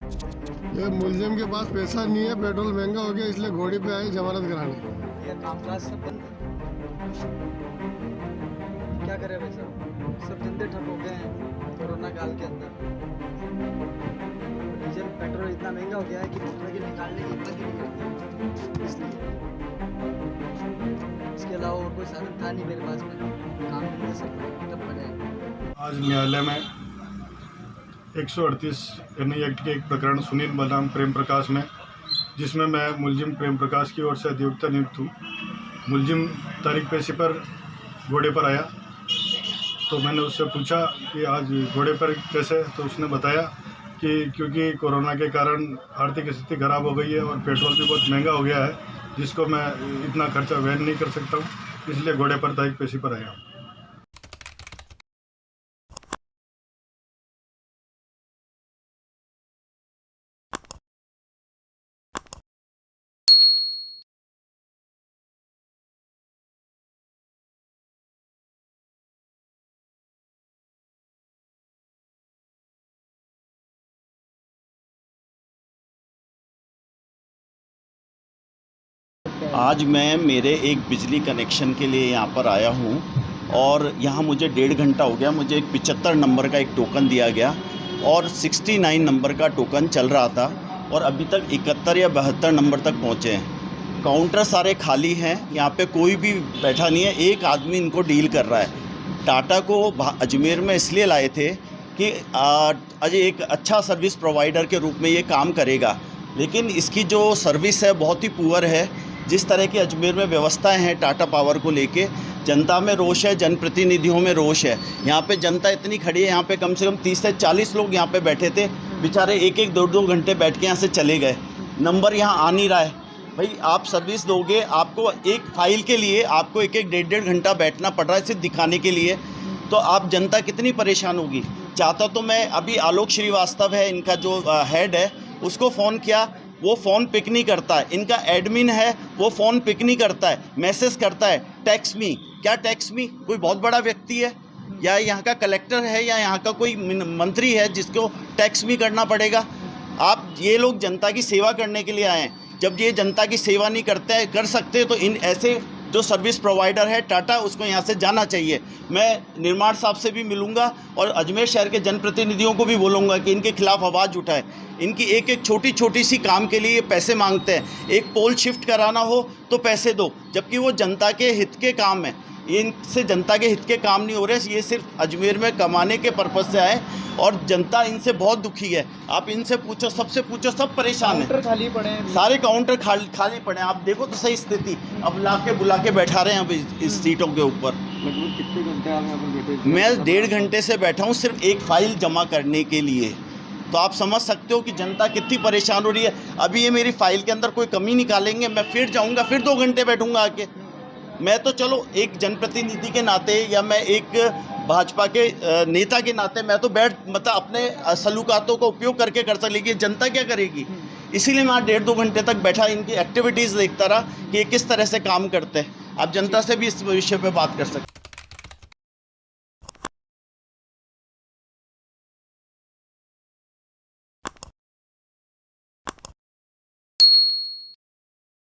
ये मुलजिम के पास पैसा नहीं है, पेट्रोल महंगा हो गया, इसलिए घोड़ी पे आए जमानत कराने। ये कामकाज सब बंद है। क्या करे भाई साहब, सब धंधे ठप हो गए हैं कोरोना काल के अंदर। डीजल पेट्रोल इतना महंगा हो गया है कि पेट्रोल के निकालने की हिम्मत ही नहीं करती, इसलिए। इसके अलावा और कोई साधन था नहीं मेरे पास में, काम धंधे सब ठप पड़े हैं। आज न्यायालय में 138 एनआई एक्ट के एक प्रकरण सुनील बनाम प्रेम प्रकाश में, जिसमें मैं मुलजिम प्रेम प्रकाश की ओर से अधिवक्ता नियुक्त हूँ। मुलजिम तारीख पेशी पर घोड़े पर आया तो मैंने उससे पूछा कि आज घोड़े पर कैसे, तो उसने बताया कि क्योंकि कोरोना के कारण आर्थिक स्थिति खराब हो गई है और पेट्रोल भी बहुत महंगा हो गया है, जिसको मैं इतना खर्चा वहन नहीं कर सकता हूँ, इसलिए घोड़े पर तारीख पेशी पर आया हूँ। आज मैं मेरे एक बिजली कनेक्शन के लिए यहाँ पर आया हूँ और यहाँ मुझे 1.5 घंटा हो गया। मुझे एक 75 नंबर का एक टोकन दिया गया और 69 नंबर का टोकन चल रहा था और अभी तक 71 या 72 नंबर तक पहुँचे हैं। काउंटर सारे खाली हैं, यहाँ पे कोई भी बैठा नहीं है, एक आदमी इनको डील कर रहा है। टाटा को अजमेर में इसलिए लाए थे कि आज एक अच्छा सर्विस प्रोवाइडर के रूप में ये काम करेगा, लेकिन इसकी जो सर्विस है बहुत ही पुअर है। जिस तरह की अजमेर में व्यवस्थाएं हैं टाटा पावर को लेके, जनता में रोष है, जनप्रतिनिधियों में रोष है। यहाँ पे जनता इतनी खड़ी है, यहाँ पे कम से कम 30 से 40 लोग यहाँ पे बैठे थे, बेचारे 1-1, 2-2 घंटे बैठ के यहाँ से चले गए। नंबर यहाँ आ नहीं रहा है। भाई आप सर्विस दोगे, आपको एक फाइल के लिए आपको 1-1, 1.5 घंटा बैठना पड़ रहा है सिर्फ दिखाने के लिए, तो आप जनता कितनी परेशान होगी। चाहता तो मैं अभी आलोक श्रीवास्तव है इनका जो हेड है, उसको फ़ोन किया, वो फ़ोन पिक नहीं करता है। इनका एडमिन है, वो फ़ोन पिक नहीं करता है, मैसेज करता है टैक्स मी। क्या टैक्स मी? कोई बहुत बड़ा व्यक्ति है या यहाँ का कलेक्टर है या यहाँ का कोई मंत्री है जिसको टैक्स मी करना पड़ेगा? आप ये लोग जनता की सेवा करने के लिए आए हैं। जब ये जनता की सेवा नहीं कर सकते तो इन ऐसे जो सर्विस प्रोवाइडर है टाटा, उसको यहाँ से जाना चाहिए। मैं निर्माण साहब से भी मिलूंगा और अजमेर शहर के जनप्रतिनिधियों को भी बोलूँगा कि इनके खिलाफ आवाज़ उठाए। इनकी एक छोटी सी काम के लिए पैसे मांगते हैं। एक पोल शिफ्ट कराना हो तो पैसे दो, जबकि वो जनता के हित के काम है। इनसे जनता के हित के काम नहीं हो रहे, ये सिर्फ अजमेर में कमाने के पर्पज़ से आए और जनता इनसे बहुत दुखी है। आप इनसे पूछो, सबसे पूछो, सब परेशान हैं। काउंटर खाली पड़े हैं, सारे काउंटर खाली पड़े हैं। आप देखो तो सही स्थिति। अब बुला के बैठा रहे हैं अब इस सीटों के ऊपर। लगभग कितने घंटे आप यहाँ पर बैठे? मैं 1.5 घंटे से बैठा हूँ सिर्फ एक फाइल जमा करने के लिए। तो आप समझ सकते हो कि जनता कितनी परेशान हो रही है। अभी ये मेरी फाइल के अंदर कोई कमी निकालेंगे, मैं फिर जाऊँगा, फिर 2 घंटे बैठूँगा आके। मैं तो चलो एक जनप्रतिनिधि के नाते या मैं एक भाजपा के नेता के नाते मैं तो मतलब अपने सलूकातों का उपयोग करके कर सकता, लेकिन जनता क्या करेगी? इसीलिए मैं 1.5-2 घंटे तक बैठा, इनकी एक्टिविटीज़ देखता रहा कि ये किस तरह से काम करते हैं। आप जनता से भी इस विषय पे बात कर सकते हैं।